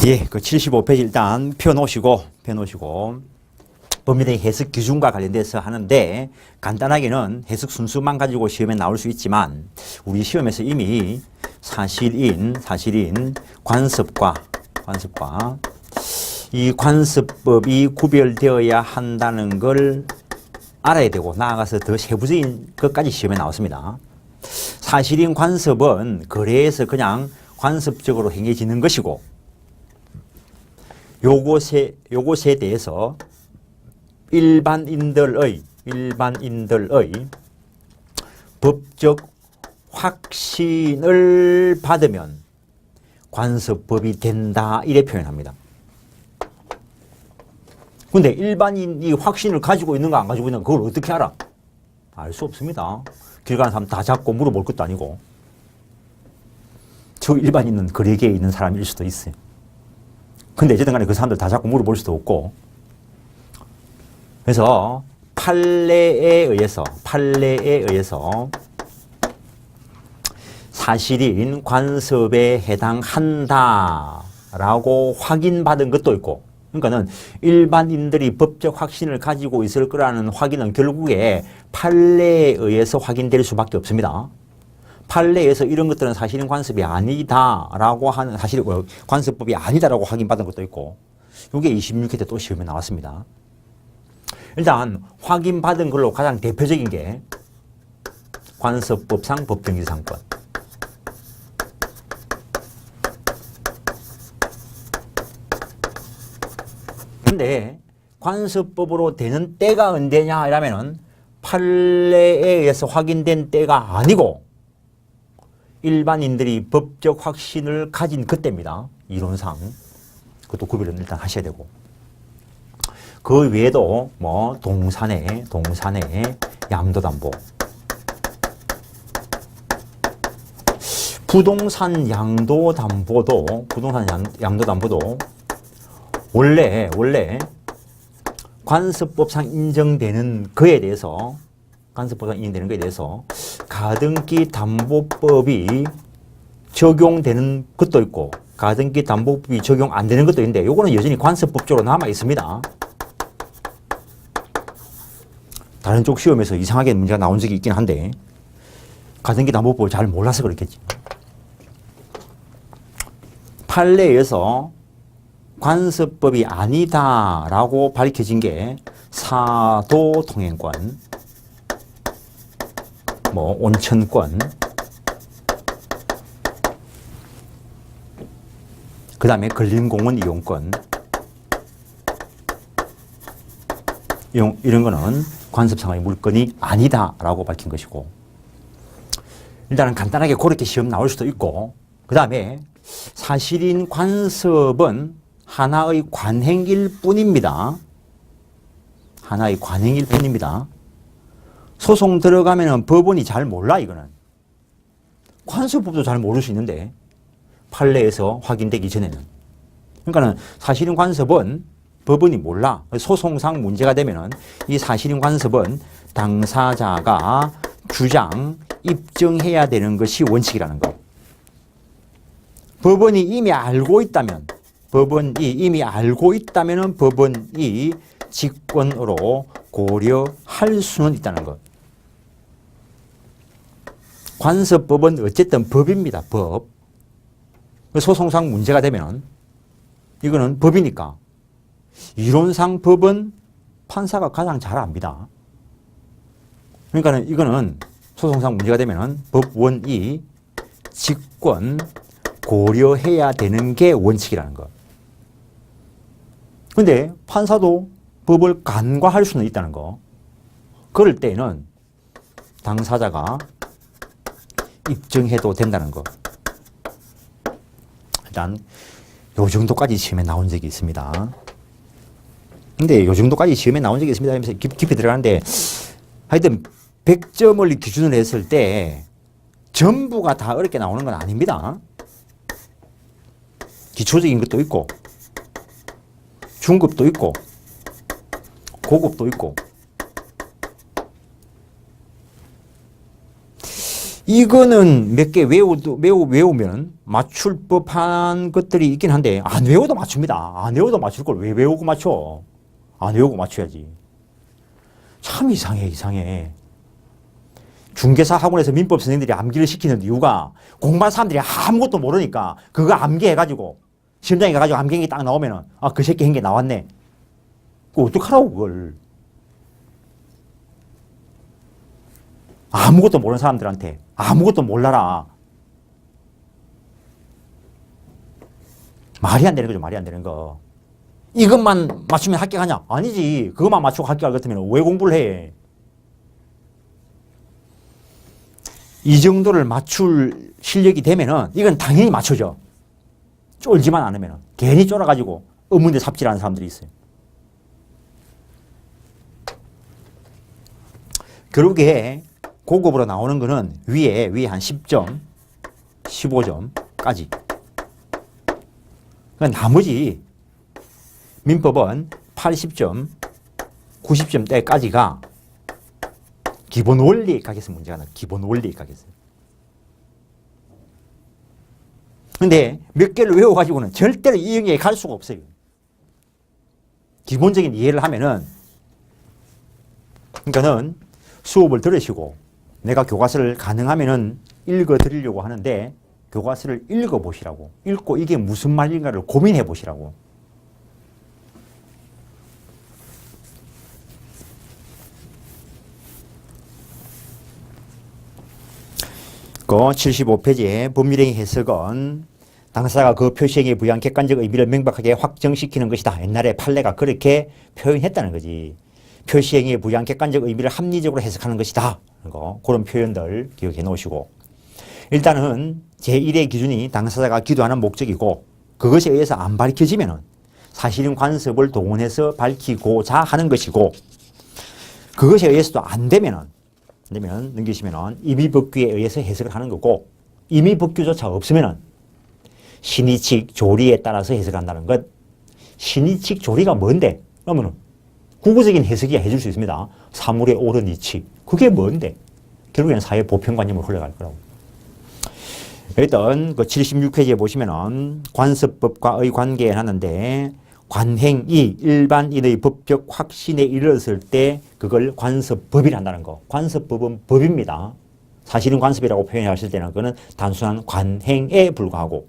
예, 그 75페이지 일단 펴놓으시고 법률의 해석 기준과 관련돼서 하는데 간단하게는 해석 순수만 가지고 시험에 나올 수 있지만 우리 시험에서 이미 사실인 관습과 이 관습법이 구별되어야 한다는 걸 알아야 되고 나아가서 더 세부적인 것까지 시험에 나왔습니다. 사실인 관습은 거래에서 그냥 관습적으로 행해지는 것이고 요것에 대해서 일반인들의 법적 확신을 받으면 관습법이 된다 이래 표현합니다. 근데 일반인이 확신을 가지고 있는가 안 가지고 있는가 그걸 어떻게 알아? 알 수 없습니다. 길 가는 사람 다 잡고 물어볼 것도 아니고 저 일반인은 거래계에 있는 사람일 수도 있어요. 근데 어쨌든 간에 그 사람들 다 잡고 물어볼 수도 없고 그래서 판례에 의해서 사실인 관습에 해당한다라고 확인받은 것도 있고 그러니까는 일반인들이 법적 확신을 가지고 있을 거라는 확인은 결국에 판례에 의해서 확인될 수밖에 없습니다. 판례에서 이런 것들은 사실인 관습이 아니다라고 하는 사실 관습법이 아니다라고 확인받은 것도 있고 이게 26회 때 또 시험에 나왔습니다. 일단 확인받은 걸로 가장 대표적인 게 관습법상 법정지상권. 근데 관습법으로 되는 때가 언제냐 이라면은 판례에 의해서 확인된 때가 아니고 일반인들이 법적 확신을 가진 그때입니다. 이론상. 그것도 구별은 일단 하셔야 되고. 그 외에도 뭐 동산의 양도담보. 부동산 양도담보도 원래 관습법상 인정되는 거에 대해서 가등기 담보법이 적용되는 것도 있고 가등기 담보법이 적용 안 되는 것도 있는데 요거는 여전히 관습법적으로 남아 있습니다. 다른 쪽 시험에서 이상하게 문제가 나온 적이 있긴 한데 가등기 담보법을 잘 몰라서 그렇겠지. 판례에서 관습법이 아니다라고 밝혀진 게 사도통행권, 뭐 온천권, 그 다음에 근린공원 이용권 이런 거는 관습상의 물건이 아니다라고 밝힌 것이고 일단은 간단하게 그렇게 시험 나올 수도 있고 그 다음에 사실인 관습은 하나의 관행일 뿐입니다. 소송 들어가면은 법원이 잘 몰라 이거는. 관습법도 잘 모를 수 있는데 판례에서 확인되기 전에는. 그러니까는 사실인 관습은 법원이 몰라. 소송상 문제가 되면은 이 사실인 관습은 당사자가 주장, 입증해야 되는 것이 원칙이라는 거. 법원이 이미 알고 있다면은 법원이 직권으로 고려할 수는 있다는 것. 관습법은 어쨌든 법입니다. 법. 소송상 문제가 되면 이거는 법이니까 이론상 법은 판사가 가장 잘 압니다. 그러니까 이거는 소송상 문제가 되면 법원이 직권 고려해야 되는 게 원칙이라는 것. 근데 판사도 법을 간과할 수는 있다는 거. 그럴 때는 당사자가 입증해도 된다는 거. 일단 요 정도까지 시험에 나온 적이 있습니다. 근데 요 정도까지 시험에 나온 적이 있습니다 하면서 깊이 들어가는데 하여튼 100점을 기준으로 했을 때 전부가 다 어렵게 나오는 건 아닙니다. 기초적인 것도 있고 중급도 있고 고급도 있고 이거는 몇 개 외우면 맞출 법한 것들이 있긴 한데 안 외워도 맞춥니다. 안 외워도 맞출 걸 왜 외우고 맞춰? 안 외우고 맞춰야지. 참 이상해. 중개사 학원에서 민법 선생님들이 암기를 시키는 이유가 공부한 사람들이 아무것도 모르니까 그거 암기해가지고 시험장에 가가지고 암기한 게 딱 나오면은 아, 그 새끼 한 게 나왔네. 그거 어떡하라고 그걸. 아무것도 모르는 사람들한테 아무것도 몰라라. 말이 안 되는 거죠. 말이 안 되는 거. 이것만 맞추면 합격하냐? 아니지. 그것만 맞추고 합격할 것 같으면 왜 공부를 해? 이 정도를 맞출 실력이 되면은 이건 당연히 맞춰져. 쫄지만 않으면은. 괜히 쫄아가지고 의문대 삽질하는 사람들이 있어요. 결국에 고급으로 나오는 거는 위에 한 10점, 15점까지. 그러니까 나머지 민법은 80점, 90점대까지가 기본 원리에 가겠어 문제가 나. 기본 원리에 가겠어요. 근데 몇 개를 외워가지고는 절대로 이 영역에 갈 수가 없어요. 기본적인 이해를 하면은, 그러니까는 수업을 들으시고 내가 교과서를 가능하면은 읽어 드리려고 하는데 교과서를 읽어 보시라고. 읽고 이게 무슨 말인가를 고민해 보시라고. 그 75페이지의 법률행위 해석은 당사자가 그 표시행위에 부여한 객관적 의미를 명백하게 확정시키는 것이다. 옛날에 판례가 그렇게 표현했다는 거지. 표시행위에 부여한 객관적 의미를 합리적으로 해석하는 것이다. 그런 표현들 기억해 놓으시고, 일단은 제1의 기준이 당사자가 기도하는 목적이고 그것에 의해서 안 밝혀지면 사실인 관습을 동원해서 밝히고자 하는 것이고, 그것에 의해서도 안 되면 넘기시면 임의법규에 의해서 해석을 하는 거고, 임의법규조차 없으면 신의칙 조리에 따라서 해석한다는 것. 신의칙 조리가 뭔데? 그러면 국어적인 해석이야 해줄 수 있습니다. 사물의 옳은 이치. 그게 뭔데? 결국에는 사회 보편관념으로 흘러갈 거라고. 일단 그 76페이지에 보시면은 관습법과의 관계에 하는데, 관행이 일반인의 법적 확신에 이르렀을 때 그걸 관습법이라 한다는 거. 관습법은 법입니다. 사실은 관습이라고 표현하실 때는 그거는 단순한 관행에 불과하고,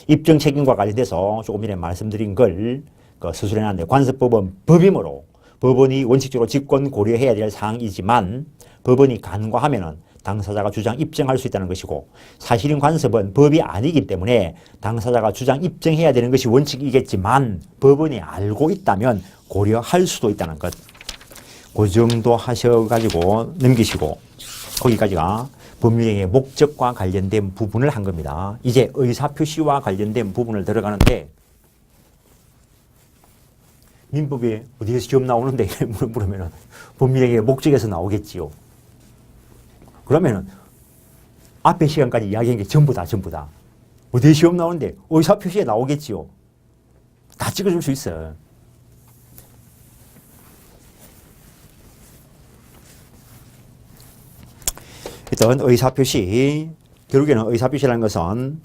입증 책임과 관련돼서 조금 전에 말씀드린 걸 서술해놨는데, 관습법은 법이므로 법원이 원칙적으로 직권 고려해야 될 사항이지만 법원이 간과하면은 당사자가 주장 입증할 수 있다는 것이고, 사실인 관습은 법이 아니기 때문에 당사자가 주장 입증해야 되는 것이 원칙이겠지만 법원이 알고 있다면 고려할 수도 있다는 것. 그 정도 하셔가지고 넘기시고, 거기까지가 법률행위의 목적과 관련된 부분을 한 겁니다. 이제 의사표시와 관련된 부분을 들어가는데, 민법에 어디에서 시험 나오는데 물으면 법률행위의 목적에서 나오겠지요. 그러면은 앞에 시간까지 이야기한 게 전부 다. 어디에 시험 나오는데 의사표시에 나오겠지요. 다 찍어줄 수 있어. 일단 의사표시, 결국에는 의사표시라는 것은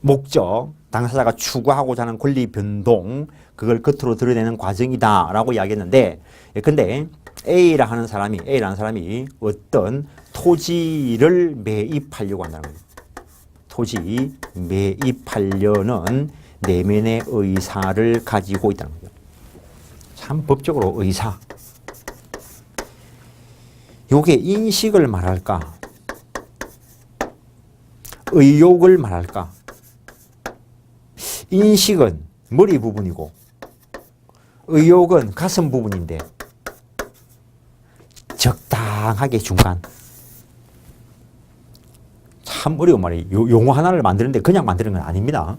목적, 당사자가 추구하고자 하는 권리 변동, 그걸 겉으로 드러내는 과정이다라고 이야기했는데, 근데 A라는 사람이 어떤 토지를 매입하려고 한다는 거예요. 토지 매입하려는 내면의 의사를 가지고 있다는 거죠. 참 법적으로 의사. 요게 인식을 말할까? 의욕을 말할까? 인식은 머리 부분이고 의욕은 가슴 부분인데 적당하게 중간. 참 어려운 말이에요. 용어 하나를 만드는데 그냥 만드는 건 아닙니다.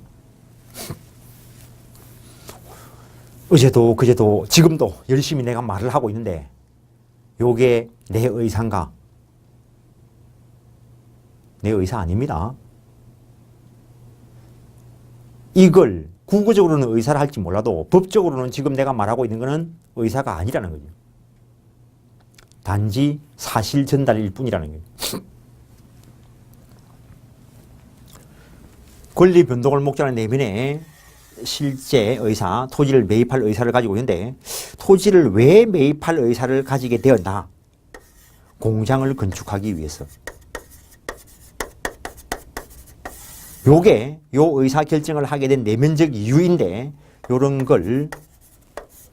어제도 그제도 지금도 열심히 내가 말을 하고 있는데 요게 내 의사인가? 내 의사 아닙니다. 이걸 국어적으로는 의사를 할지 몰라도 법적으로는 지금 내가 말하고 있는 것은 의사가 아니라는 거죠. 단지 사실 전달일 뿐이라는 거예요. 권리 변동을 목적으로 하는 내면에 실제 의사, 토지를 매입할 의사를 가지고 있는데 토지를 왜 매입할 의사를 가지게 되었나? 공장을 건축하기 위해서. 요게 요 의사 결정을 하게 된 내면적 이유인데 요런 걸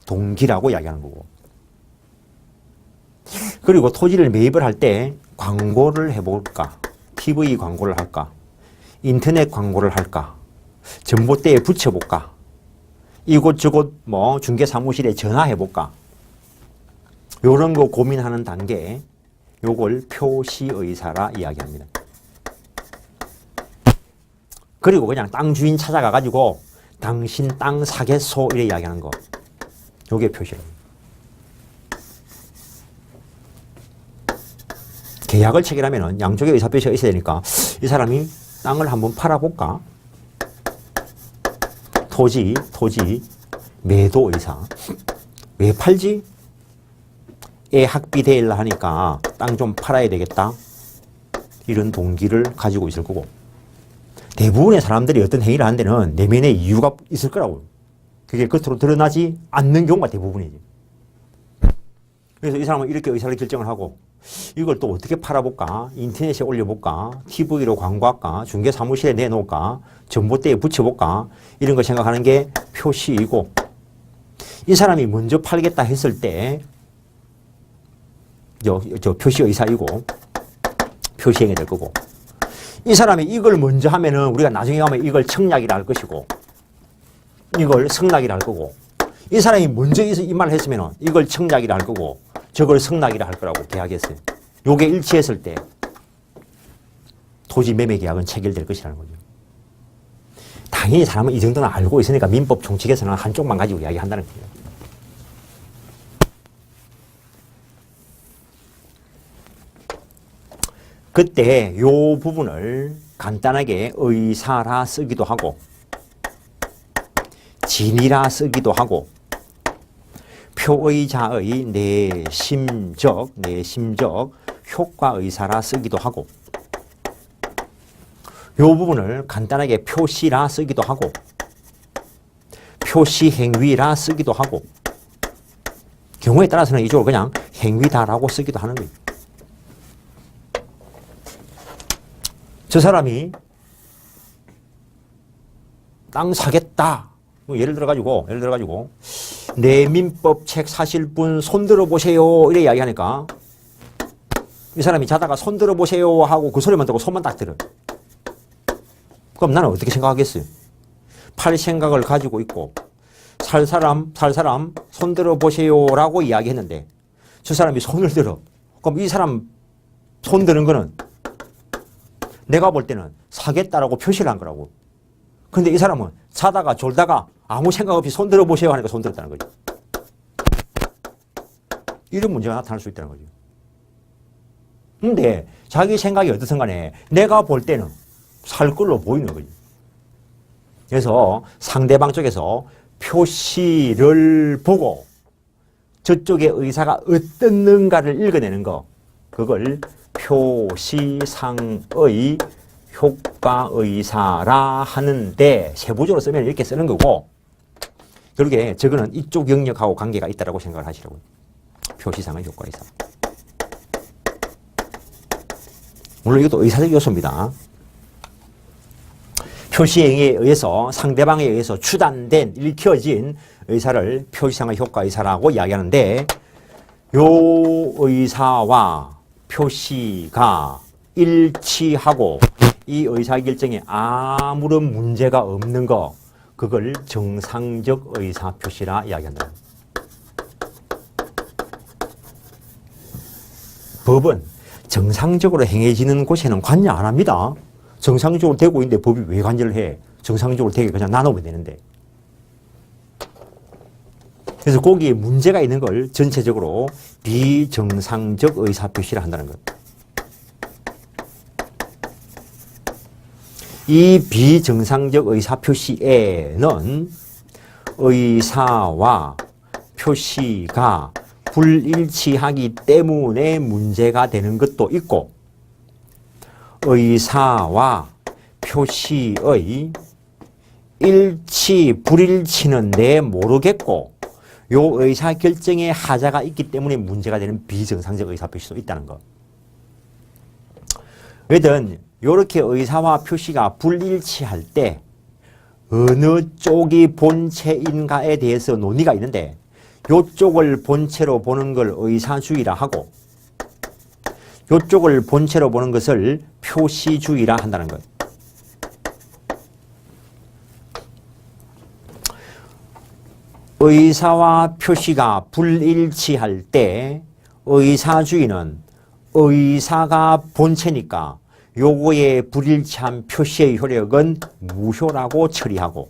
동기라고 이야기하는 거고. 그리고 토지를 매입을 할 때 광고를 해볼까? TV 광고를 할까? 인터넷 광고를 할까? 전봇대에 붙여볼까? 이곳저곳 뭐 중개사무실에 전화해볼까? 요런 거 고민하는 단계, 요걸 표시의사라 이야기합니다. 그리고 그냥 땅 주인 찾아가가지고 당신 땅 사겠소 이래 이야기하는 거. 요게 표시입니다. 계약을 체결하면 양쪽에 의사표시가 있어야 되니까 이 사람이 땅을 한번 팔아볼까? 토지 매도 의사. 왜 팔지? 애 학비 대일라 하니까 땅 좀 팔아야 되겠다. 이런 동기를 가지고 있을 거고. 대부분의 사람들이 어떤 행위를 하는 데는 내면의 이유가 있을 거라고. 그게 겉으로 드러나지 않는 경우가 대부분이지. 그래서 이 사람은 이렇게 의사를 결정을 하고 이걸 또 어떻게 팔아볼까? 인터넷에 올려볼까? TV로 광고할까? 중개사무실에 내놓을까? 전봇대에 붙여볼까? 이런 걸 생각하는 게 표시이고, 이 사람이 먼저 팔겠다 했을 때 저 표시의사이고 표시행위 될 거고, 이 사람이 이걸 먼저 하면은 우리가 나중에 가면 이걸 청약이라 할 것이고 이걸 성낙이라 할 거고, 이 사람이 먼저 이 말을 했으면은 이걸 청약이라 할 거고 저걸 성낙이라 할 거라고 계약했어요. 요게 일치했을 때 토지 매매 계약은 체결될 것이라는 거죠. 당연히 사람은 이 정도는 알고 있으니까 민법 총칙에서는 한쪽만 가지고 이야기한다는 거예요. 그때 요 부분을 간단하게 의사라 쓰기도 하고 진이라 쓰기도 하고 표의자의 내심적 효과의사라 쓰기도 하고, 요 부분을 간단하게 표시라 쓰기도 하고 표시행위라 쓰기도 하고, 경우에 따라서는 이쪽을 그냥 행위다라고 쓰기도 하는 거예요. 저 사람이 땅 사겠다. 예를 들어가지고 내민법 책 사실 분 손들어 보세요 이래 이야기하니까 이 사람이 자다가 손들어 보세요 하고 그 소리만 듣고 손만 딱 들어. 그럼 나는 어떻게 생각하겠어요? 팔 생각을 가지고 있고 살 사람 손들어 보세요라고 이야기했는데 저 사람이 손을 들어. 그럼 이 사람 손 드는 거는 내가 볼 때는 사겠다라고 표시를 한 거라고. 근데 이 사람은 자다가 졸다가 아무 생각 없이 손 들어보세요 하니까 손 들었다는 거죠. 이런 문제가 나타날 수 있다는 거죠. 근데 자기 생각이 어떻든 간에 내가 볼 때는 살 걸로 보이는 거죠. 그래서 상대방 쪽에서 표시를 보고 저쪽의 의사가 어떻는가를 읽어내는 거, 그걸 표시상의 효과의사라 하는데 세부적으로 쓰면 이렇게 쓰는 거고, 결국에 저거는 이쪽 영역하고 관계가 있다고 생각을 하시라고요. 표시상의 효과의사. 물론 이것도 의사적 요소입니다. 표시행위에 의해서 상대방에 의해서 추단된 읽혀진 의사를 표시상의 효과의사라고 이야기하는데, 요 의사와 표시가 일치하고 이 의사결정에 아무런 문제가 없는 거, 그걸 정상적 의사표시라 이야기한다. 법은 정상적으로 행해지는 곳에는 관여 안 합니다. 정상적으로 되고 있는데 법이 왜 관여를 해? 정상적으로 되게 그냥 나누면 되는데. 그래서 거기에 문제가 있는 걸 전체적으로 비정상적 의사표시를 한다는 것. 이 비정상적 의사표시에는 의사와 표시가 불일치하기 때문에 문제가 되는 것도 있고, 의사와 표시의 일치, 불일치는 내 모르겠고 요 의사결정에 하자가 있기 때문에 문제가 되는 비정상적 의사표시도 있다는 것. 왜든 이렇게 의사와 표시가 불일치할 때 어느 쪽이 본체인가에 대해서 논의가 있는데 요쪽을 본체로 보는 걸 의사주의라 하고 요쪽을 본체로 보는 것을 표시주의라 한다는 것. 의사와 표시가 불일치할 때 의사주의는 의사가 본체니까 요거의 불일치한 표시의 효력은 무효라고 처리하고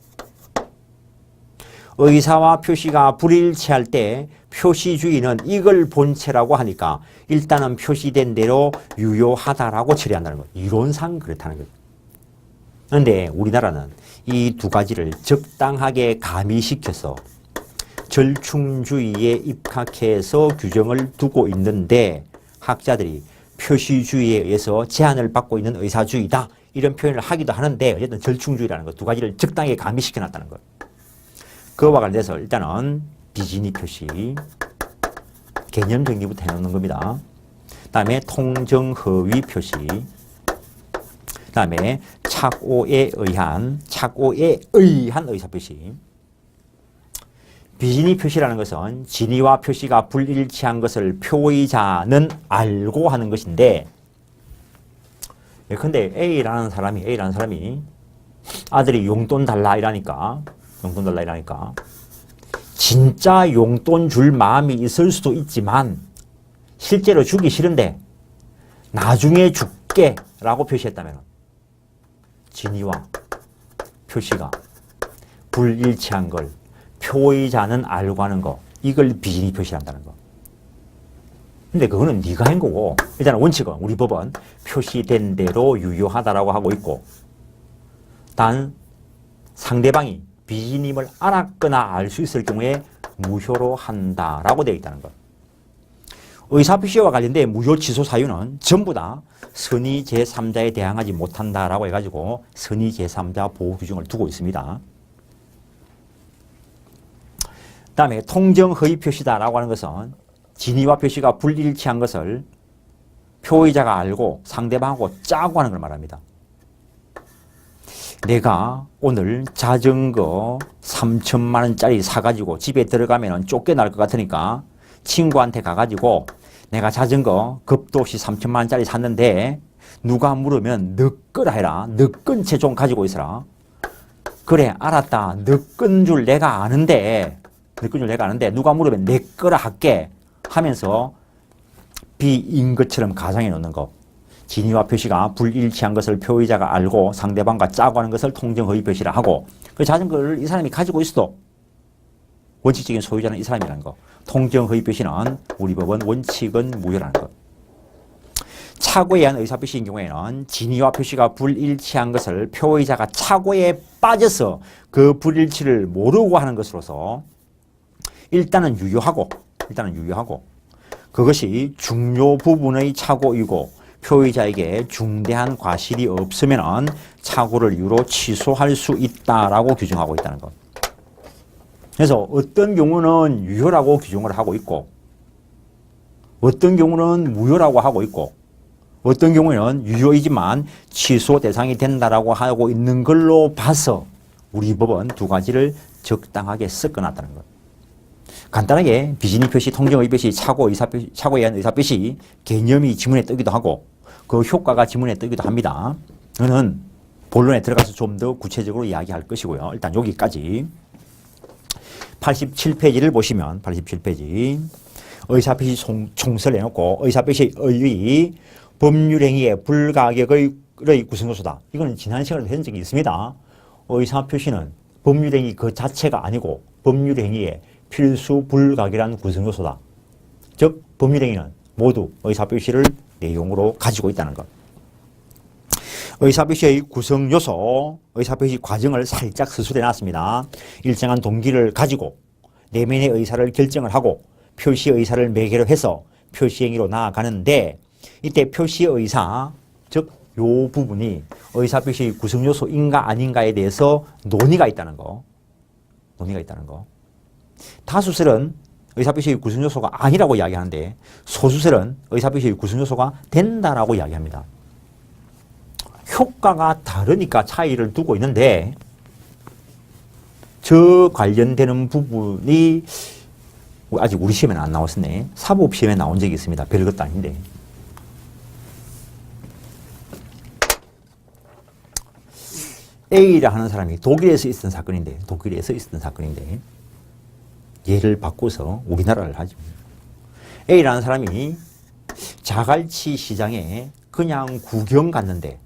의사와 표시가 불일치할 때 표시주의는 이걸 본체라고 하니까 일단은 표시된 대로 유효하다라고 처리한다는 거예요. 이론상 그렇다는 거예요. 그런데 우리나라는 이 두 가지를 적당하게 가미시켜서 절충주의에 입각해서 규정을 두고 있는데 학자들이 표시주의에 의해서 제한을 받고 있는 의사주의다 이런 표현을 하기도 하는데 어쨌든 절충주의라는 것 두 가지를 적당하게 가미시켜 놨다는 것. 그와 관련해서 일단은 비진이 표시 개념 정리부터 해놓는 겁니다. 그 다음에 통정허위 표시 그 다음에 착오에 의한 의사표시. 비진이 표시라는 것은 진위와 표시가 불일치한 것을 표의자는 알고 하는 것인데 예컨대 A라는 사람이 아들이 용돈 달라 이라니까 진짜 용돈 줄 마음이 있을 수도 있지만 실제로 주기 싫은데 나중에 줄게 라고 표시했다면 진위와 표시가 불일치한 걸 표의자는 알고 하는 거 이걸 비진이 표시한다는 거. 근데 그거는 네가 한 거고 일단 원칙은 우리 법은 표시된 대로 유효하다라고 하고 있고 단 상대방이 비진임을 알았거나 알 수 있을 경우에 무효로 한다라고 되어 있다는 것. 의사표시와 관련된 무효 취소 사유는 전부 다 선의 제3자에 대항하지 못한다라고 해가지고 선의 제3자 보호 규정을 두고 있습니다. 그 다음에 통정허위 표시다라고 하는 것은 진위와 표시가 불일치한 것을 표의자가 알고 상대방하고 짜고 하는 걸 말합니다. 내가 오늘 자전거 3천만 원짜리 사가지고 집에 들어가면 쫓겨날 것 같으니까 친구한테 가가지고 내가 자전거 겁도 없이 3천만 원짜리 샀는데 누가 물으면 너 거라 해라. 너 건 채 좀 가지고 있어라. 그래 알았다. 너 건 줄 내가 아는데 누가 물으면 내 거라 할게 하면서 비인 것처럼 가상해 놓는 거. 진위와 표시가 불일치한 것을 표의자가 알고 상대방과 짜고 하는 것을 통정허위 표시라 하고 그 자전거를 이 사람이 가지고 있어도 원칙적인 소유자는 이 사람이라는 거. 통정허위 표시는 우리 법은 원칙은 무효라는 것. 착오에 의한 의사표시인 경우에는 진위와 표시가 불일치한 것을 표의자가 착오에 빠져서 그 불일치를 모르고 하는 것으로서 일단은 유효하고 그것이 중요 부분의 착오이고 표의자에게 중대한 과실이 없으면 착오를 이유로 취소할 수 있다라고 규정하고 있다는 것. 그래서 어떤 경우는 유효라고 규정을 하고 있고 어떤 경우는 무효라고 하고 있고 어떤 경우에는 유효이지만 취소 대상이 된다라고 하고 있는 걸로 봐서 우리 법은 두 가지를 적당하게 섞어놨다는 것. 간단하게 비진위 표시, 통정허위 표시, 착오에 의한 의사표시 개념이 지문에 뜨기도 하고 그 효과가 지문에 뜨기도 합니다. 저는 본론에 들어가서 좀 더 구체적으로 이야기할 것이고요. 일단 여기까지 87페이지를 보시면 87페이지 의사표시 총설 해놓고 의사표시 의의 법률행위의 불가격의 구성요소다. 이거는 지난 시간에도 한 적이 있습니다. 의사표시는 법률행위 그 자체가 아니고 법률행위의 필수 불가결한 구성요소다. 즉 법률행위는 모두 의사표시를 내용으로 가지고 있다는 것. 의사표시의 구성요소, 의사표시 과정을 살짝 서술해 놨습니다. 일정한 동기를 가지고 내면의 의사를 결정을 하고 표시 의사를 매개로 해서 표시 행위로 나아가는데 이때 표시 의사, 즉 요 부분이 의사표시의 구성요소인가 아닌가에 대해서 논의가 있다는 거. 논의가 있다는 거. 다수설은 의사표시의 구성요소가 아니라고 이야기하는데 소수설은 의사표시의 구성요소가 된다라고 이야기합니다. 효과가 다르니까 차이를 두고 있는데 저 관련되는 부분이 아직 우리 시험에는 안 나왔었네. 사법시험에 나온 적이 있습니다. 별것도 아닌데. A라 하는 사람이 독일에서 있었던 사건인데 예를 바꿔서 우리나라를 하죠. A라는 사람이 자갈치 시장에 그냥 구경 갔는데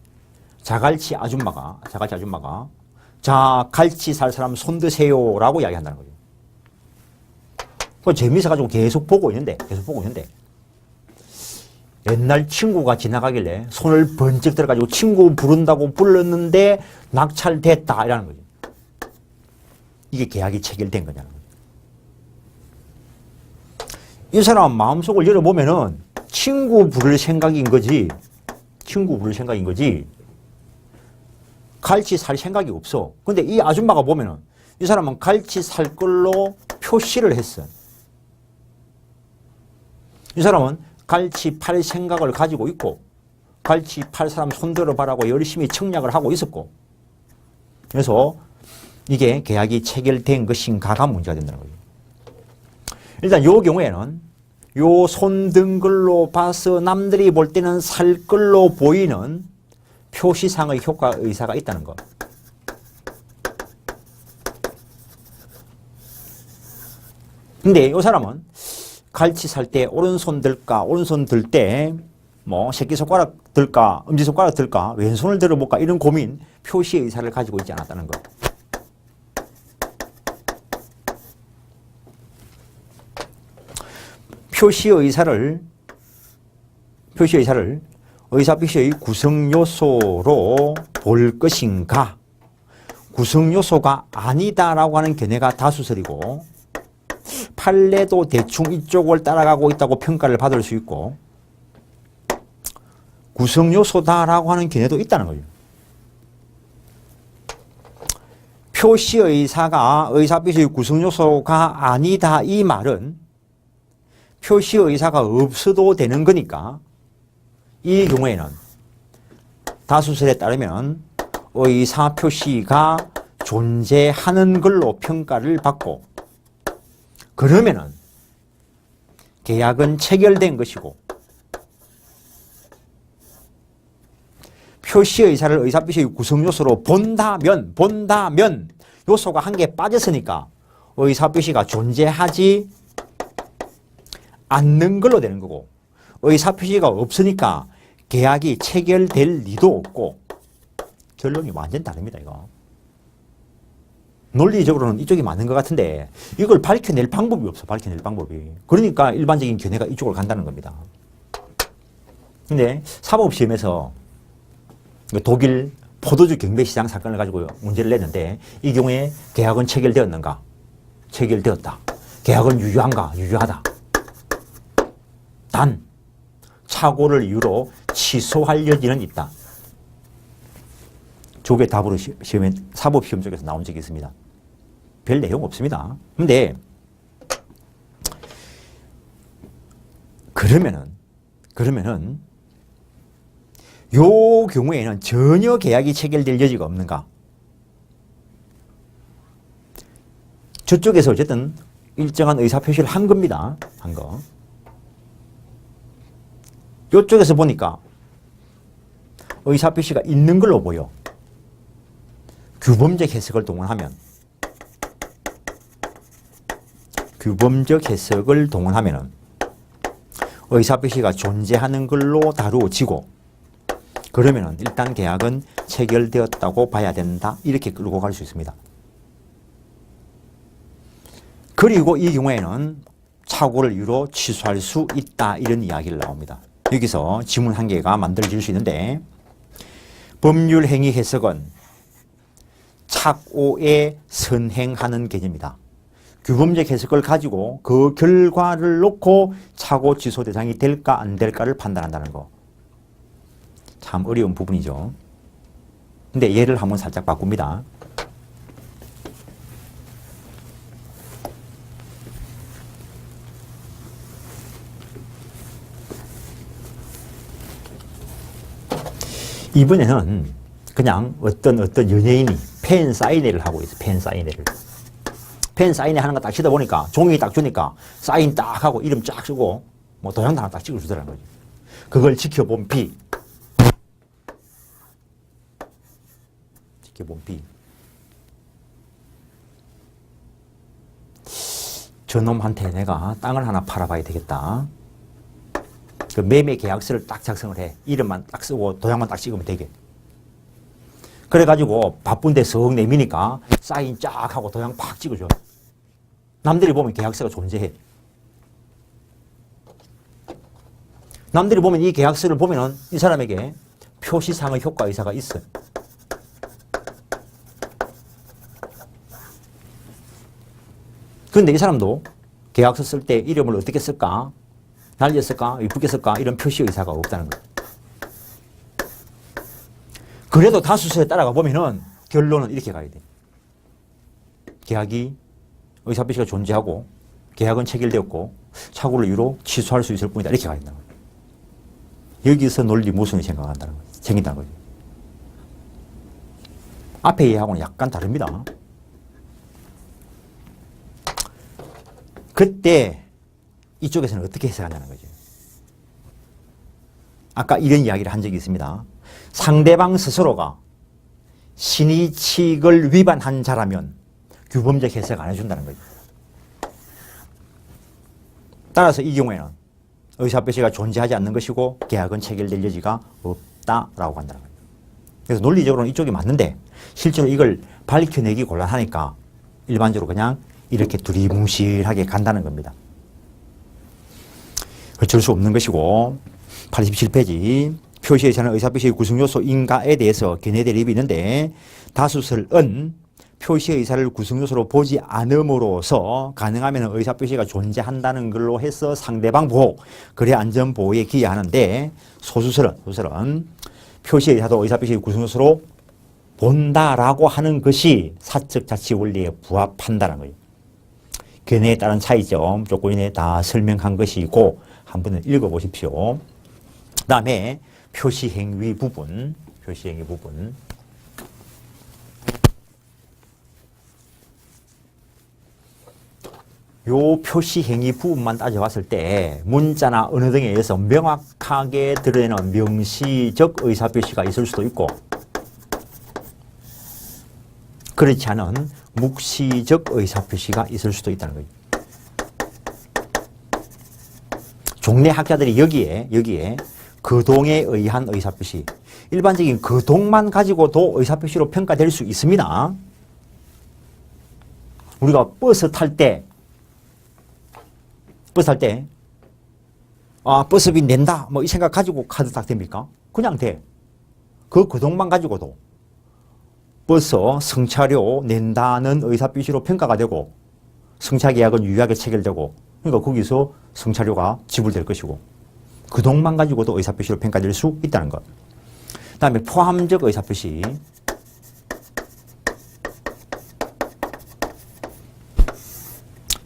자갈치 아줌마가 자, 갈치 살 사람 손 드세요 라고 이야기한다는 거죠. 재미있어가지고 계속 보고 있는데 옛날 친구가 지나가길래 손을 번쩍 들어가지고 친구 부른다고 불렀는데 낙찰됐다 이라는 거죠. 이게 계약이 체결된 거냐는 거죠. 이 사람 마음속을 열어보면은 친구 부를 생각인 거지 갈치 살 생각이 없어. 근데 이 아줌마가 보면은 이 사람은 갈치 살 걸로 표시를 했어. 이 사람은 갈치 팔 생각을 가지고 있고 갈치 팔 사람 손들어 봐라고 열심히 청약을 하고 있었고 그래서 이게 계약이 체결된 것인가가 문제가 된다는 거죠. 일단 이 경우에는 요 손든 걸로 봐서 남들이 볼 때는 살 걸로 보이는 표시상의 효과 의사가 있다는 것. 근데 이 사람은 갈치 살 때 오른손 들까 오른손 들 때 뭐 새끼손가락 들까 엄지손가락 들까 왼손을 들어볼까 이런 고민 표시 의사를 가지고 있지 않았다는 것. 표시 의사를 의사표시의 구성요소로 볼 것인가 구성요소가 아니다라고 하는 견해가 다수설이고 판례도 대충 이쪽을 따라가고 있다고 평가를 받을 수 있고 구성요소다라고 하는 견해도 있다는 거죠. 표시의사가 의사표시의 구성요소가 아니다 이 말은 표시의사가 없어도 되는 거니까 이 경우에는 다수설에 따르면 의사표시가 존재하는 걸로 평가를 받고 그러면은 계약은 체결된 것이고 표시의사를 의사표시의 구성요소로 본다면 요소가 한 개 빠졌으니까 의사표시가 존재하지 않는 걸로 되는 거고 의사표시가 없으니까 계약이 체결될 리도 없고 결론이 완전 다릅니다. 이거 논리적으로는 이쪽이 맞는 것 같은데 이걸 밝혀낼 방법이 없어. 그러니까 일반적인 견해가 이쪽으로 간다는 겁니다. 근데 사법시험에서 독일 포도주 경매시장 사건을 가지고 문제를 냈는데 이 경우에 계약은 체결되었는가? 체결되었다. 계약은 유효한가? 유효하다. 단 착오를 이유로 취소할 여지는 있다. 조계 답으로 시험에 사법시험 쪽에서 나온 적이 있습니다. 별 내용 없습니다. 근데 그러면은 요 경우에는 전혀 계약이 체결될 여지가 없는가? 저쪽에서 어쨌든 일정한 의사표시를 한 겁니다. 한 거. 이쪽에서 보니까 의사표시가 있는 걸로 보여. 규범적 해석을 동원하면 의사표시가 존재하는 걸로 다루어지고 그러면은 일단 계약은 체결되었다고 봐야 된다. 이렇게 끌고 갈 수 있습니다. 그리고 이 경우에는 착오를 이유로 취소할 수 있다. 이런 이야기를 나옵니다. 여기서 지문 한 개가 만들어질 수 있는데 법률 행위 해석은 착오에 선행하는 개념이다. 규범적 해석을 가지고 그 결과를 놓고 착오 취소 대상이 될까 안 될까를 판단한다는 거. 참 어려운 부분이죠. 근데 예를 한번 살짝 바꿉니다. 이번에는 그냥 어떤 연예인이 펜 사인회를 하고 있어요. 펜 사인회를. 펜 사인회 하는 거 딱 치다 보니까 종이 딱 주니까 사인 딱 하고 이름 쫙 쓰고 뭐 도장도 하나 딱 찍어주더라는 거지. 그걸 지켜본 B. 지켜본 B. 저놈한테 내가 땅을 하나 팔아봐야 되겠다. 그 매매 계약서를 딱 작성을 해. 이름만 딱 쓰고 도장만 딱 찍으면 되게. 그래가지고 바쁜데 석 내미니까 사인 쫙 하고 도장 팍 찍어줘. 남들이 보면 계약서가 존재해. 남들이 보면 이 계약서를 보면은 이 사람에게 표시상의 효과 의사가 있어. 그런데 이 사람도 계약서 쓸 때 이름을 어떻게 쓸까? 날렸을까? 이쁘게 쓸까? 이런 표시 의사가 없다는 거예요. 그래도 다수서에 따라가 보면은 결론은 이렇게 가야 돼. 계약이 의사표시가 존재하고 계약은 체결되었고 착오를 이유로 취소할 수 있을 뿐이다. 이렇게 가야 된다는 거예요. 여기서 논리 모순이 생긴다는 거죠. 앞에 이해하고는 약간 다릅니다. 그때 이쪽에서는 어떻게 해석하냐는 거죠. 아까 이런 이야기를 한 적이 있습니다. 상대방 스스로가 신의칙을 위반한 자라면 규범적 해석 안 해준다는 거죠. 따라서 이 경우에는 의사표시가 존재하지 않는 것이고 계약은 체결될 여지가 없다라고 한다는 거죠. 그래서 논리적으로는 이쪽이 맞는데 실제로 이걸 밝혀내기 곤란하니까 일반적으로 그냥 이렇게 두리뭉실하게 간다는 겁니다. 어쩔 수 없는 것이고 87페이지 표시의사는 의사표시의 구성요소인가에 대해서 견해 대립이 있는데 다수설은 표시의사를 구성요소로 보지 않음으로써 가능하면 의사표시가 존재한다는 걸로 해서 상대방 보호, 거래 안전 보호에 기여하는데 소수설은 표시의사도 의사표시의 구성요소로 본다라고 하는 것이 사적 자치 원리에 부합한다는 거예요. 견해에 따른 차이점 조건에 다 설명한 것이고 한번 읽어보십시오. 그 다음에 표시행위 부분. 요 표시행위 부분만 따져봤을 때 문자나 언어 등에 의해서 명확하게 드러내는 명시적 의사표시가 있을 수도 있고 그렇지 않은 묵시적 의사표시가 있을 수도 있다는 거죠. 종래 학자들이 여기에 거동에 의한 의사표시, 일반적인 거동만 가지고도 의사표시로 평가될 수 있습니다. 우리가 버스 탈 때 버스비 낸다 뭐 이 생각 가지고 카드 딱 됩니까? 그냥 돼. 그 거동만 가지고도 버스 승차료 낸다는 의사표시로 평가가 되고 승차계약은 유효하게 체결되고 그러니까 거기서 승차료가 지불될 것이고 거동만 가지고도 의사표시로 평가될 수 있다는 것. 그 다음에 포함적 의사표시.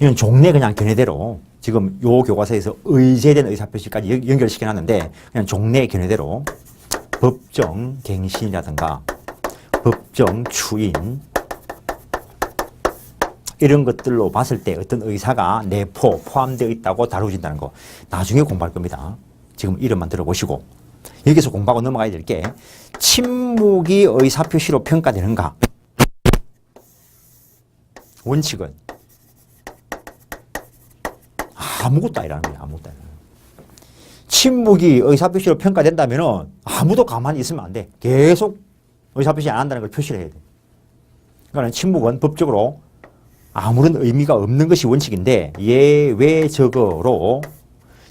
이건 종래 그냥 견해대로 지금 요 교과서에서 의제된 의사표시까지 연결시켜놨는데 그냥 종래 견해대로 법정 갱신이라든가 법정 추인 이런 것들로 봤을 때 어떤 의사가 내포 포함되어 있다고 다루어진다는 거 나중에 공부할 겁니다. 지금 이름만 들어보시고 여기서 공부하고 넘어가야 될 게 침묵이 의사표시로 평가되는가. 원칙은 아무것도 아니라는 거예요. 아무것도 아니라는 거예요. 침묵이 의사표시로 평가된다면 아무도 가만히 있으면 안 돼. 계속 의사표시 안 한다는 걸 표시를 해야 돼. 그러니까 침묵은 법적으로 아무런 의미가 없는 것이 원칙인데 예외적으로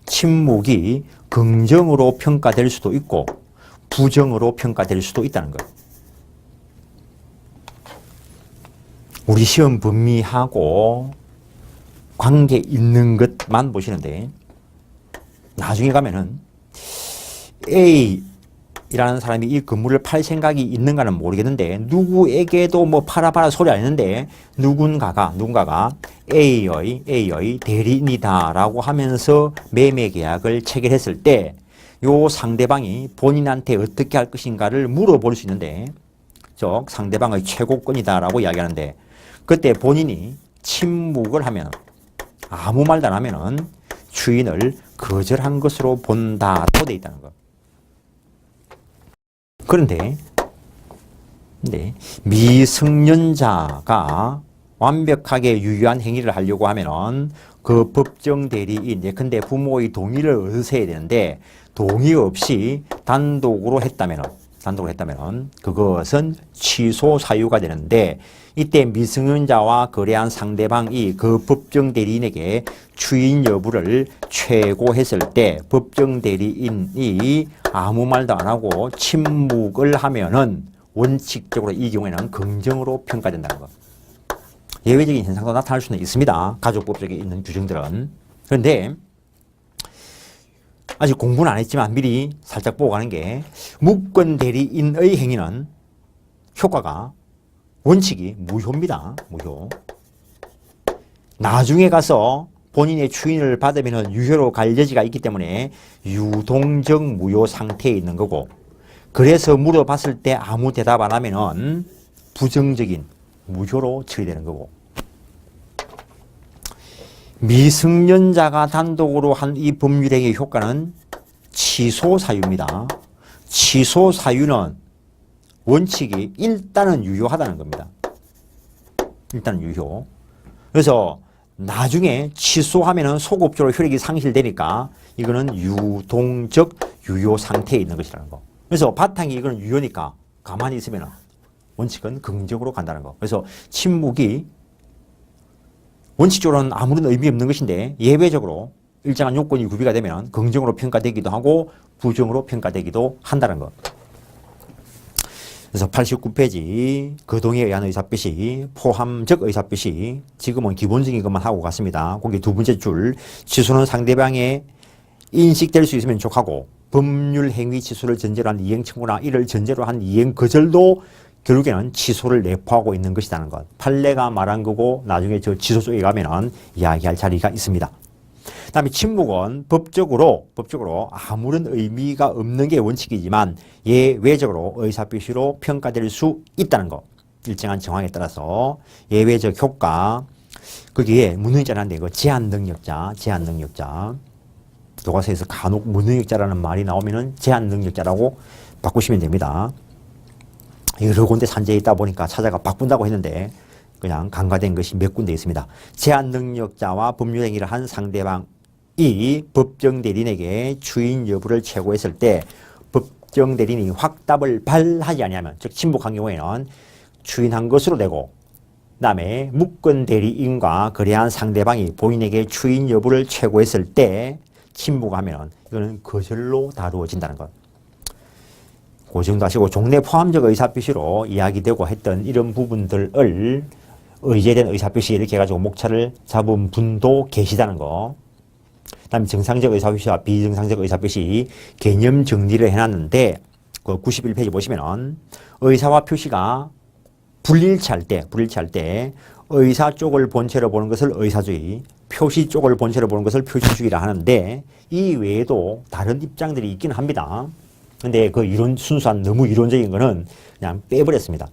침묵이 긍정으로 평가될 수도 있고 부정으로 평가될 수도 있다는 거예요. 우리 시험 범위하고 관계 있는 것만 보시는데 나중에 가면은 A A라는 사람이 이 건물을 팔 생각이 있는가는 모르겠는데 누구에게도 뭐 팔아봐라 소리 안 했는데 누군가가 A의 대리인이다라고 하면서 매매 계약을 체결했을 때 요 상대방이 본인한테 어떻게 할 것인가를 물어볼 수 있는데 즉 상대방의 최고권이다라고 이야기하는데 그때 본인이 침묵을 하면 아무 말도 안 하면은 추인을 거절한 것으로 본다고 돼 있다는 거. 그런데 미승년자가 완벽하게 유효한 행위를 하려고 하면은 그 법정 대리인 예컨대 부모의 동의를 얻으셔야 되는데 동의 없이 단독으로 했다면은 그것은 취소 사유가 되는데 이때 미승년자와 거래한 상대방이 그 법정 대리인에게 추인 여부를 최고했을 때 법정 대리인이 아무 말도 안 하고 침묵을 하면은 원칙적으로 이 경우에는 긍정으로 평가된다는 것. 예외적인 현상도 나타날 수는 있습니다. 가족법적에 있는 규정들은. 그런데 아직 공부는 안 했지만 미리 살짝 보고 가는 게 무권 대리인의 행위는 효과가 원칙이 무효입니다. 무효. 나중에 가서 본인의 추인을 받으면 유효로 갈 여지가 있기 때문에 유동적 무효 상태에 있는 거고 그래서 물어봤을 때 아무 대답 안 하면은 부정적인 무효로 처리되는 거고 미승년자가 단독으로 한 이 법률행위의 효과는 취소 사유입니다. 취소 사유는 원칙이 일단은 유효하다는 겁니다. 일단은 유효. 그래서 나중에 취소하면은 소급적으로 효력이 상실되니까 이거는 유동적 유효 상태에 있는 것이라는 거. 그래서 바탕이 이거는 유효니까 가만히 있으면 원칙은 긍정적으로 간다는 거. 그래서 침묵이 원칙적으로는 아무런 의미 없는 것인데 예외적으로 일정한 요건이 구비가 되면 긍정으로 평가되기도 하고 부정으로 평가되기도 한다는 것. 그래서 89페이지 거동에 의한 의사표시, 포함적 의사표시 지금은 기본적인 것만 하고 갔습니다. 거기 두 번째 줄 취소는 상대방의 인식될 수 있으면 족하고 법률 행위 취소를 전제로 한 이행 청구나 이를 전제로 한 이행 거절도 결국에는 취소를 내포하고 있는 것이라는 것. 판례가 말한 거고 나중에 저 취소 쪽에 가면은 이야기할 자리가 있습니다. 그다음에 침묵은 법적으로 아무런 의미가 없는 게 원칙이지만 예외적으로 의사표시로 평가될 수 있다는 것. 일정한 정황에 따라서 예외적 효과. 거기에 무능력자라는데 이거 제한 능력자. 교과서에서 간혹 무능력자라는 말이 나오면은 제한 능력자라고 바꾸시면 됩니다. 여러 군데 산재에 있다 보니까 찾아가 바꾼다고 했는데 그냥 간과된 것이 몇 군데 있습니다. 제한 능력자와 법률행위를 한 상대방이 법정 대리인에게 추인 여부를 최고했을 때 법정 대리인이 확답을 발하지 아니하면 즉 침묵한 경우에는 추인한 것으로 되고 그다음에 무권 대리인과 거래한 상대방이 본인에게 추인 여부를 최고했을 때 침묵하면 이거는 거절로 다루어진다는 것. 그 정도 하시고 종래 포함적 의사표시로 이야기되고 했던 이런 부분들을 의제된 의사표시 이렇게 해가지고 목차를 잡은 분도 계시다는 거. 그 다음에 정상적 의사표시와 비정상적 의사표시 개념 정리를 해놨는데 그 91페이지 보시면은 의사와 표시가 불일치할 때 의사 쪽을 본체로 보는 것을 의사주의, 표시 쪽을 본체로 보는 것을 표시주의라 하는데 이 외에도 다른 입장들이 있긴 합니다. 근데 그 순수한 너무 이론적인 거는 그냥 빼버렸습니다.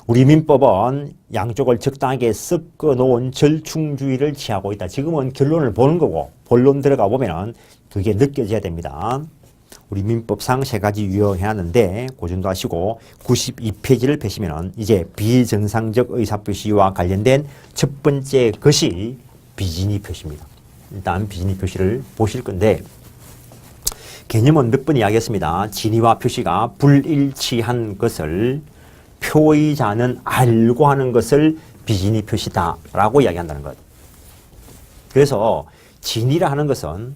우리 민법은 양쪽을 적당하게 섞어 놓은 절충주의를 취하고 있다. 지금은 결론을 보는 거고 본론 들어가 보면은 그게 느껴져야 됩니다. 우리 민법상 세 가지 유형해놨는데 그 정도 하시고 92페이지를 펴시면은 이제 비정상적 의사표시와 관련된 첫 번째 것이 비진의 표시입니다. 일단 비진의 표시를 보실 건데 개념은 몇 번 이야기했습니다. 진의와 표시가 불일치한 것을 표의자는 알고 하는 것을 비진의 표시다라고 이야기한다는 것. 그래서 진의라는 것은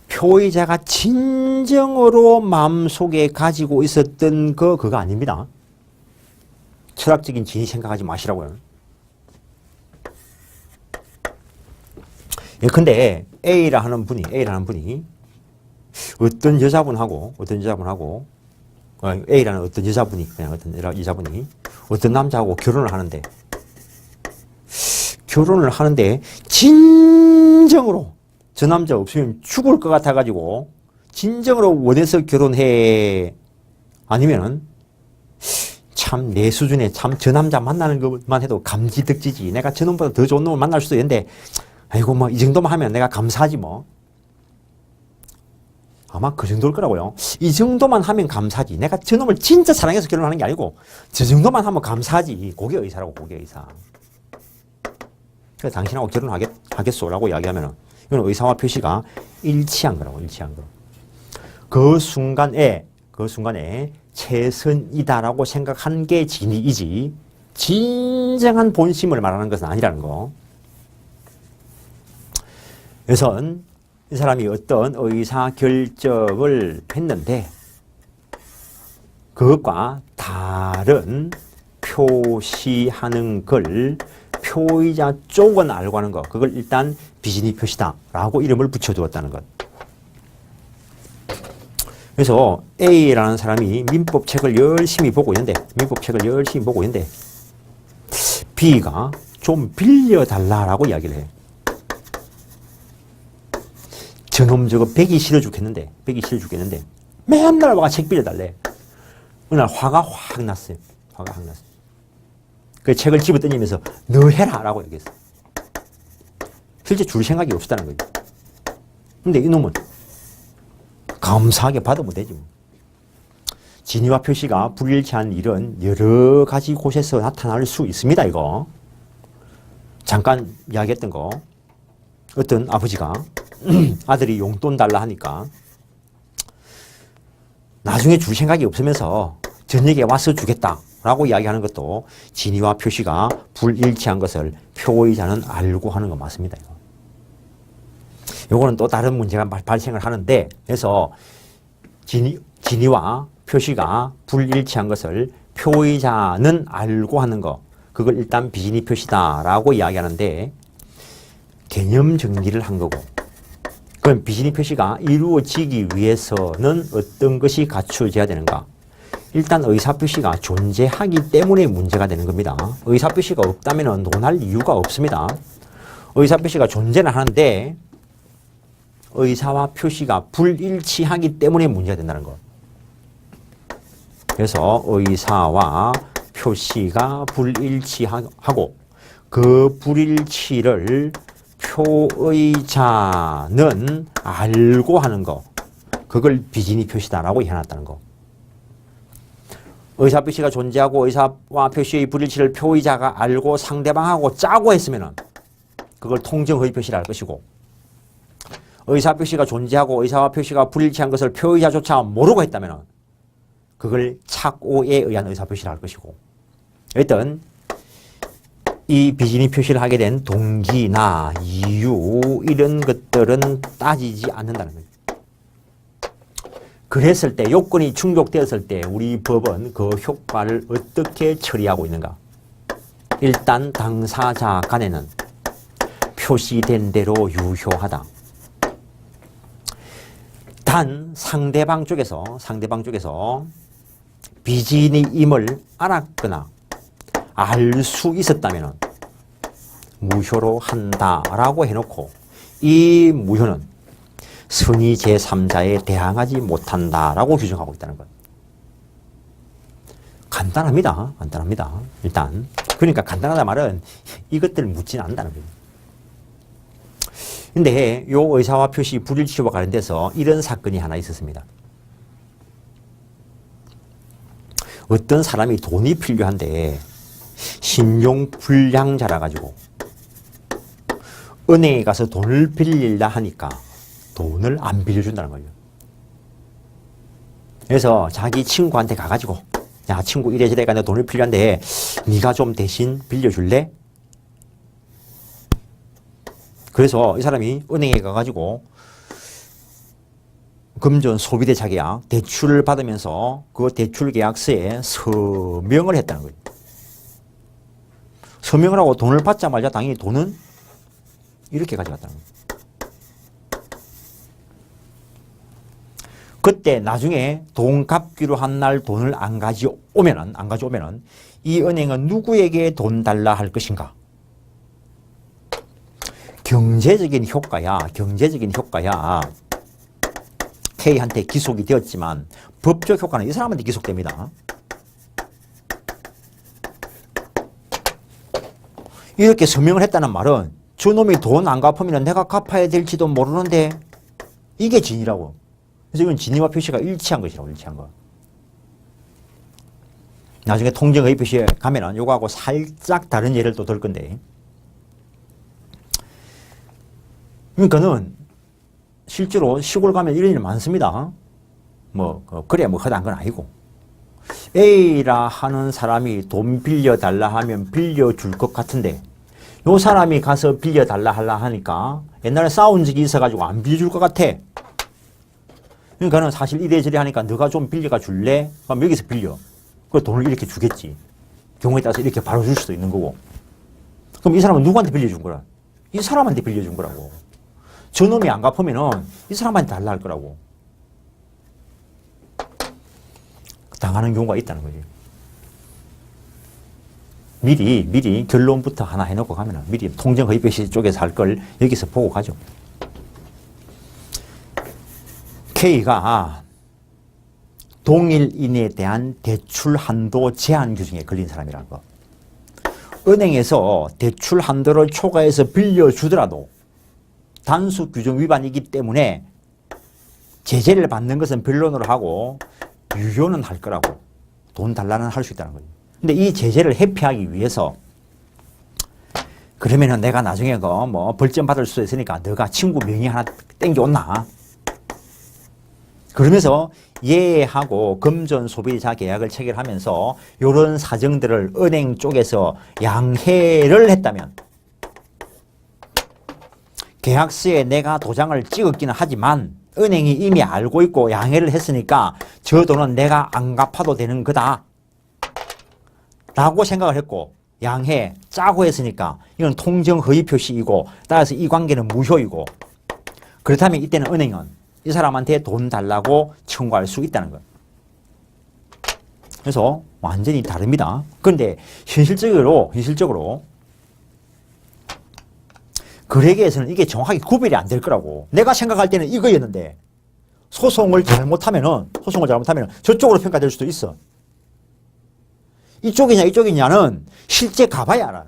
표의자가 진정으로 마음속에 가지고 있었던 그거 아닙니다. 철학적인 진의 생각하지 마시라고요. 예컨대 A라는 분이 어떤 여자분하고 A라는 어떤 여자분이 그냥 어떤 여자분이 어떤 남자하고 결혼을 하는데 진정으로 저 남자 없으면 죽을 것 같아가지고 진정으로 원해서 결혼해. 아니면은 참 내 수준에 참 저 남자 만나는 것만 해도 감지덕지지. 내가 저 놈보다 더 좋은 놈을 만날 수도 있는데 아이고 뭐 이 정도만 하면 내가 감사하지 뭐. 아마 그 정도일 거라고요. 이 정도만 하면 감사하지. 내가 저 놈을 진짜 사랑해서 결혼하는 게 아니고 저 정도만 하면 감사하지. 그게 의사라고, 그게 의사. 그래서 당신하고 결혼하겠소라고 이야기하면은 이건 의사와 표시가 일치한 거라고, 일치한 거. 그 순간에 최선이다라고 생각한 게 진이지 진정한 본심을 말하는 것은 아니라는 거. 그래서 이 사람이 어떤 의사 결정을 했는데 그것과 다른 표시하는 걸 표의자 쪽은 알고 하는 것, 그걸 일단 비진이 표시다라고 이름을 붙여두었다는 것. 그래서 A라는 사람이 민법책을 열심히 보고 있는데 B가 좀 빌려달라라고 이야기를 해. 저놈 저거 배기 싫어 죽겠는데 맨날 와가 책 빌려달래. 어느 날 화가 확 났어요. 그 책을 집어 던지면서 너 해라 라고 얘기했어. 실제 줄 생각이 없었다는 거지. 근데 이놈은 감사하게 받으면 되지 뭐. 진위와 표시가 불일치한 일은 여러 가지 곳에서 나타날 수 있습니다. 이거 잠깐 이야기했던 거, 어떤 아버지가 아들이 용돈 달라 하니까 나중에 줄 생각이 없으면서 저녁에 와서 주겠다라고 이야기하는 것도 진위와 표시가 불일치한 것을 표의자는 알고 하는 거 맞습니다. 요거는 또 다른 문제가 발생을 하는데, 그래서 진위와 표시가 불일치한 것을 표의자는 알고 하는 거, 그걸 일단 비진이 표시다라고 이야기하는데 개념 정리를 한 거고, 그럼 비진이 표시가 이루어지기 위해서는 어떤 것이 갖춰져야 되는가? 일단 의사표시가 존재하기 때문에 문제가 되는 겁니다. 의사표시가 없다면 논할 이유가 없습니다. 의사표시가 존재는 하는데 의사와 표시가 불일치하기 때문에 문제가 된다는 것. 그래서 의사와 표시가 불일치하고 그 불일치를 표의자는 알고 하는 거, 그걸 비진이 표시다라고 해놨다는 거. 의사 표시가 존재하고 의사와 표시의 불일치를 표의자가 알고 상대방하고 짜고 했으면 그걸 통정의 표시라 할 것이고, 의사 표시가 존재하고 의사와 표시가 불일치한 것을 표의자조차 모르고 했다면 그걸 착오에 의한 의사 표시라 할 것이고, 일단 이 비진이 표시를 하게 된 동기나 이유 이런 것들은 따지지 않는다는 거예요. 그랬을 때, 요건이 충족되었을 때 우리 법은 그 효과를 어떻게 처리하고 있는가? 일단 당사자 간에는 표시된 대로 유효하다. 단 상대방 쪽에서 비진이임을 알았거나 알 수 있었다면 무효로 한다라고 해놓고, 이 무효는 선의 제3자에 대항하지 못한다라고 규정하고 있다는 것. 간단합니다. 일단. 그러니까 간단하다 말은 이것들을 묻지는 않는다는 거예요. 근데 요 의사와 표시 불일치와 관련돼서 이런 사건이 하나 있었습니다. 어떤 사람이 돈이 필요한데 신용불량자라 가지고 은행에 가서 돈을 빌리려 하니까 돈을 안 빌려준다는 거예요. 그래서 자기 친구한테 가가지고, 야 친구 이래저래가 내가 돈을 필요한데 네가 좀 대신 빌려줄래? 그래서 이 사람이 은행에 가가지고 금전 소비대차 계약 대출을 받으면서 그 대출 계약서에 서명을 했다는 거예요. 서명을 하고 돈을 받자마자 당연히 돈은 이렇게 가져갔다는 거예요. 그때 나중에 돈 갚기로 한 날 돈을 안 가져오면은 이 은행은 누구에게 돈 달라 할 것인가? 경제적인 효과야. K한테 기속이 되었지만 법적 효과는 이 사람한테 기속됩니다. 이렇게 서명을 했다는 말은 저놈이 돈 안 갚으면 내가 갚아야 될지도 모르는데 이게 진이라고. 그래서 이건 진위와 표시가 일치한 것이라고. 일치한 거. 나중에 통정의 표시에 가면은 요거하고 살짝 다른 예를 또 들 건데, 그러니까는 실제로 시골 가면 이런 일 많습니다. 그래 허다한 건 아니고, A라 하는 사람이 돈 빌려달라 하면 빌려줄 것 같은데 요 사람이 가서 빌려달라 하려 하니까 옛날에 싸운 적이 있어가지고 안 빌려줄 것 같아. 그러니까는 사실 이래저래 하니까 너가 좀 빌려가 줄래? 그럼 여기서 빌려. 그 돈을 이렇게 주겠지. 경우에 따라서 이렇게 바로 줄 수도 있는 거고. 그럼 이 사람은 누구한테 빌려준 거라? 이 사람한테 빌려준 거라고. 저놈이 안 갚으면은 이 사람한테 달라 할 거라고. 당하는 경우가 있다는 거지. 미리 결론부터 하나 해놓고 가면은 미리 통정허위표시 쪽에서 할 걸 여기서 보고 가죠. K가 동일인에 대한 대출 한도 제한 규정에 걸린 사람이라는 거. 은행에서 대출 한도를 초과해서 빌려주더라도 단수 규정 위반이기 때문에 제재를 받는 것은 변론으로 하고 유효는 할 거라고. 돈 달라는 할 수 있다는 거죠. 근데 이 제재를 회피하기 위해서 그러면은 내가 나중에 벌점 받을 수 있으니까 너가 친구 명의 하나 땡겨온나? 그러면서 얘하고 금전 소비자 계약을 체결하면서 이런 사정들을 은행 쪽에서 양해를 했다면 계약서에 내가 도장을 찍었기는 하지만 은행이 이미 알고 있고 양해를 했으니까 저 돈은 내가 안 갚아도 되는 거다 라고 생각을 했고 양해 짜고 했으니까 이건 통정허위 표시이고 따라서 이 관계는 무효이고, 그렇다면 이때는 은행은 이 사람한테 돈 달라고 청구할 수 있다는 것. 그래서 완전히 다릅니다. 그런데 현실적으로 거래계에서는 이게 정확하게 구별이 안 될 거라고. 내가 생각할 때는 이거였는데 소송을 잘못하면은 저쪽으로 평가될 수도 있어. 이쪽이냐는 실제 가봐야 알아.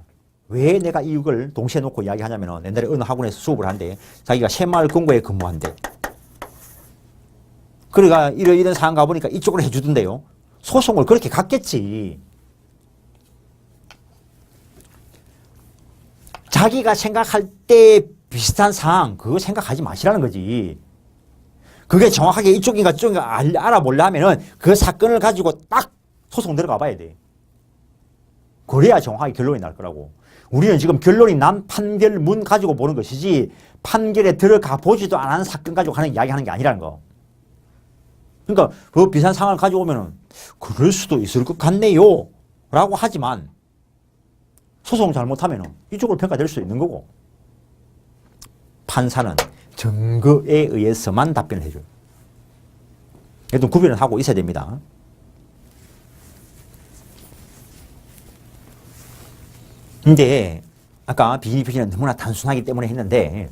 왜 내가 이걸 동시에 놓고 이야기하냐면은 옛날에 어느 학원에서 수업을 한대. 자기가 새마을 금고에 근무한대. 그러니까 이런 상황 가보니까 이쪽으로 해주던데요. 소송을 그렇게 갔겠지. 자기가 생각할 때 비슷한 상황 그거 생각하지 마시라는 거지. 그게 정확하게 이쪽인가 저쪽인가 알아보려면은 그 사건을 가지고 딱 소송 들어가 봐야 돼. 그래야 정확하게 결론이 날 거라고. 우리는 지금 결론이 난 판결문 가지고 보는 것이지 판결에 들어가 보지도 않은 사건 가지고 이야기하는 게 아니라는 거. 그러니까 그 비슷한 상황을 가져오면은 그럴 수도 있을 것 같네요 라고 하지만 소송 잘못하면은 이쪽으로 평가될 수 있는 거고, 판사는 증거에 의해서만 답변을 해줘요. 일단 구별은 하고 있어야 됩니다. 근데 아까 비밀 표시는 너무나 단순하기 때문에 했는데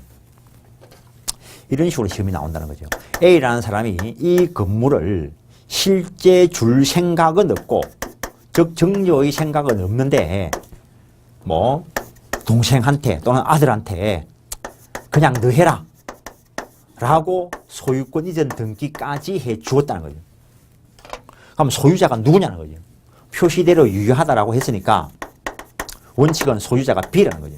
이런 식으로 시험이 나온다는 거죠. A라는 사람이 이 건물을 실제 줄 생각은 없고, 즉 정려의 생각은 없는데 동생한테 또는 아들한테 그냥 너 해라 라고 소유권 이전 등기까지 해 주었다는 거죠. 그럼 소유자가 누구냐는 거죠. 표시대로 유효하다라고 했으니까 원칙은 소유자가 B라는 거죠.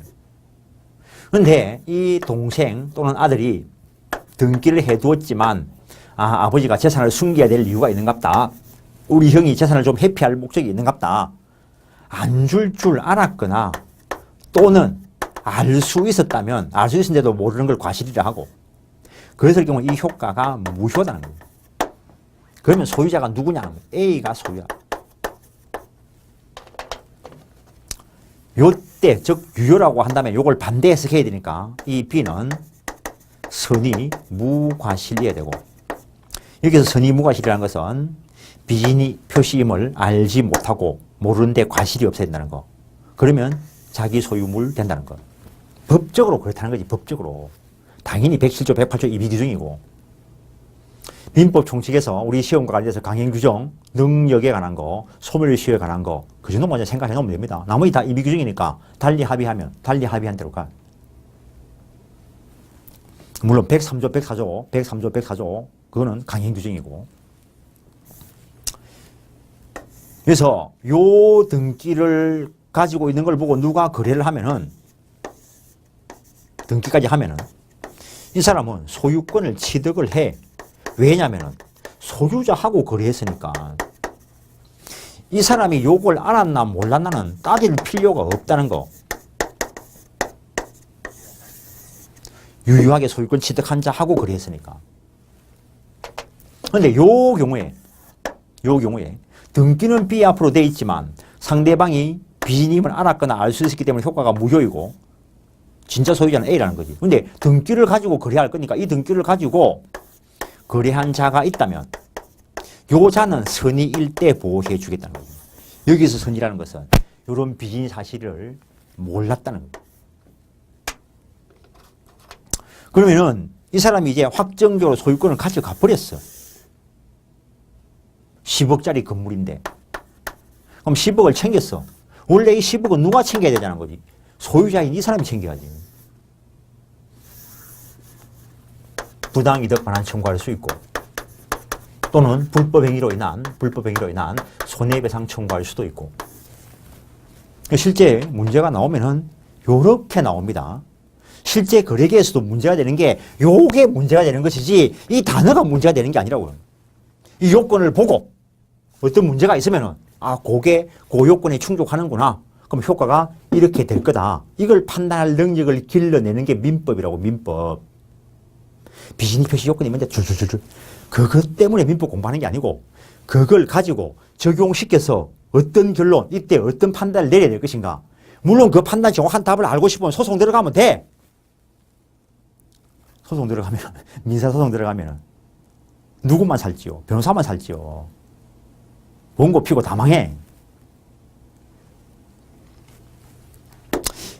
그런데 이 동생 또는 아들이 등기를 해두었지만 아버지가 재산을 숨겨야 될 이유가 있는갑다. 우리 형이 재산을 좀 회피할 목적이 있는갑다. 안 줄 줄 알았거나 또는 알 수 있었다면 알 수 있었는데도 모르는 걸 과실이라 하고, 그랬을 경우 이 효과가 무효다는 거예요. 그러면 소유자가 누구냐는 거예요. A가 소유자. 요때 즉 유효라고 한다면 요걸 반대 해석해야 되니까 이 B는 선이 무과실이어야 되고, 여기서 선의무과실이라는 것은 비진이 표시임을 알지 못하고 모르는데 과실이 없어야 된다는 거. 그러면 자기 소유물 된다는 거. 법적으로 그렇다는 거지, 법적으로. 당연히 107조, 108조 이비규정이고. 민법 총칙에서 우리 시험과 관련해서 강행규정, 능력에 관한 거, 소멸시효에 관한 거, 그 정도 먼저 생각해 놓으면 됩니다. 나머지 다 이비규정이니까 달리 합의하면, 달리 합의한 대로 가. 물론 103조, 104조, 103조, 104조, 그거는 강행규정이고. 그래서 요 등기를 가지고 있는 걸 보고 누가 거래를 하면은, 등기까지 하면은, 이 사람은 소유권을 취득을 해. 왜냐면은, 소유자하고 거래했으니까. 이 사람이 요걸 알았나 몰랐나는 따질 필요가 없다는 거. 유유하게 소유권 취득한 자하고 거래했으니까. 근데 요 경우에 등기는 B 앞으로 돼 있지만 상대방이 B님을 알았거나 알 수 있기 때문에 효과가 무효이고 진짜 소유자는 A라는 거지. 근데 등기를 가지고 거래할 거니까 이 등기를 가지고 거래한 자가 있다면 요 자는 선의일 때 보호해 주겠다는 거죠. 여기서 선의라는 것은 이런 비진 사실을 몰랐다는 거죠. 그러면은 이 사람이 이제 확정적으로 소유권을 가져가 버렸어. 10억짜리 건물인데. 그럼 10억을 챙겼어. 원래 이 10억은 누가 챙겨야 되자는 거지? 소유자인 이 사람이 챙겨야지. 부당이득 반환 청구할 수 있고 또는 불법 행위로 인한 손해배상 청구할 수도 있고. 실제 문제가 나오면은 요렇게 나옵니다. 실제 거래계에서도 문제가 되는 게 요게 문제가 되는 것이지 이 단어가 문제가 되는 게 아니라고요. 이 요건을 보고 어떤 문제가 있으면은 그게 그 요건에 충족하는구나. 그럼 효과가 이렇게 될 거다. 이걸 판단할 능력을 길러내는 게 민법이라고, 민법. 비진이 표시 요건이 먼저 줄줄줄줄. 그것 때문에 민법 공부하는 게 아니고 그걸 가지고 적용시켜서 어떤 결론, 이때 어떤 판단을 내려야 될 것인가. 물론 그 판단 정확한 답을 알고 싶으면 소송 들어가면 돼. 소송 들어가면, 민사소송 들어가면 누구만 살지요? 변호사만 살지요. 원고 피고 다 망해.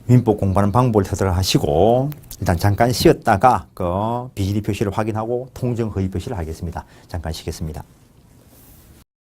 민법 공부하는 방법을 찾도록 하시고 일단 잠깐 쉬었다가 그 비진이 표시를 확인하고 통정 허위 표시를 하겠습니다. 잠깐 쉬겠습니다.